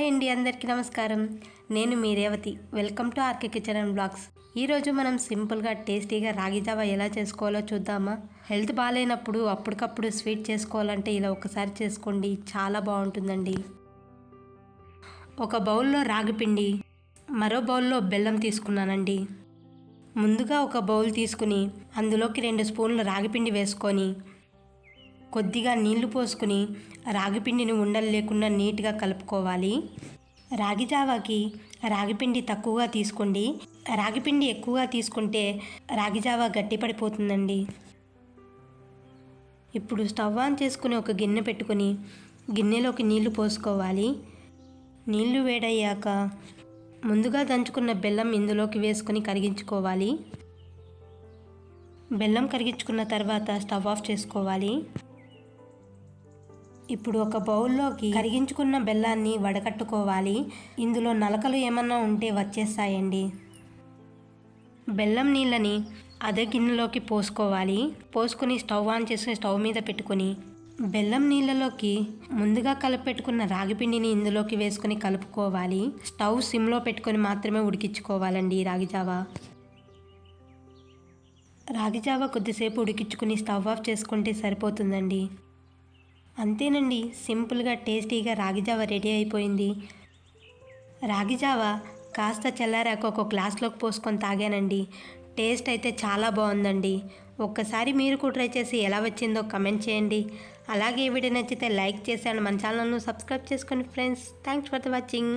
Hi అండి, అందరికీ నమస్కారం. నేను మీ Revathi. Welcome to RK kitchen and blogs. ఈరోజు మనం సింపుల్గా టేస్టీగా రాగి జావా ఎలా చేసుకోవాలో చూద్దామా. హెల్త్ బాగాలేనప్పుడు అప్పటికప్పుడు స్వీట్ చేసుకోవాలంటే ఇలా ఒకసారి చేసుకోండి, చాలా బాగుంటుందండి. ఒక బౌల్లో రాగి పిండి, మరో బౌల్లో బెల్లం తీసుకున్నానండి. ముందుగా ఒక బౌల్ తీసుకుని అందులోకి 2 స్పూన్ల రాగిపిండి వేసుకొని కొద్దిగా నీళ్లు పోసుకుని రాగిపిండిని ఉండలు లేకుండా నీట్గా కలుపుకోవాలి. రాగి జావాకి రాగిపిండి తక్కువగా తీసుకోండి. రాగిపిండి ఎక్కువగా తీసుకుంటే రాగి జావా గట్టిపడిపోతుందండి. ఇప్పుడు స్టవ్ ఆన్ చేసుకుని ఒక గిన్నె పెట్టుకుని గిన్నెలోకి నీళ్లు పోసుకోవాలి. నీళ్లు వేడయ్యాక ముందుగా దంచుకున్న బెల్లం ఇందులోకి వేసుకొని కరిగించుకోవాలి. బెల్లం కరిగించుకున్న తర్వాత స్టవ్ ఆఫ్ చేసుకోవాలి. ఇప్పుడు ఒక బౌల్లోకి కరిగించుకున్న బెల్లాన్ని వడకట్టుకోవాలి. ఇందులో నలకలు ఏమన్నా ఉంటే వచ్చేస్తాయండి. బెల్లం నీళ్ళని అదే గిన్నెలోకి పోసుకోవాలి. పోసుకుని స్టవ్ ఆన్ చేసుకుని స్టవ్ మీద పెట్టుకుని బెల్లం నీళ్ళలోకి ముందుగా కలిపెట్టుకున్న రాగిపిండిని ఇందులోకి వేసుకొని కలుపుకోవాలి. స్టవ్ సిమ్లో పెట్టుకొని మాత్రమే ఉడికించుకోవాలండి. రాగి జావా కొద్దిసేపు ఉడికించుకుని స్టవ్ ఆఫ్ చేసుకుంటే సరిపోతుందండి. అంతేనండి, సింపుల్గా టేస్టీగా రాగి జావా రెడీ అయిపోయింది. రాగి జావా కాస్త చల్లారాక ఒక గ్లాస్లోకి పోసుకొని తాగానండి. టేస్ట్ అయితే చాలా బాగుందండి. ఒక్కసారి మీరు కూడా ట్రై చేసి ఎలా వచ్చిందో కమెంట్ చేయండి. అలాగే ఈ వీడియో నచ్చితే లైక్ చేసి మన ఛానల్ను సబ్స్క్రైబ్ చేసుకోండి friends. Thanks for the watching.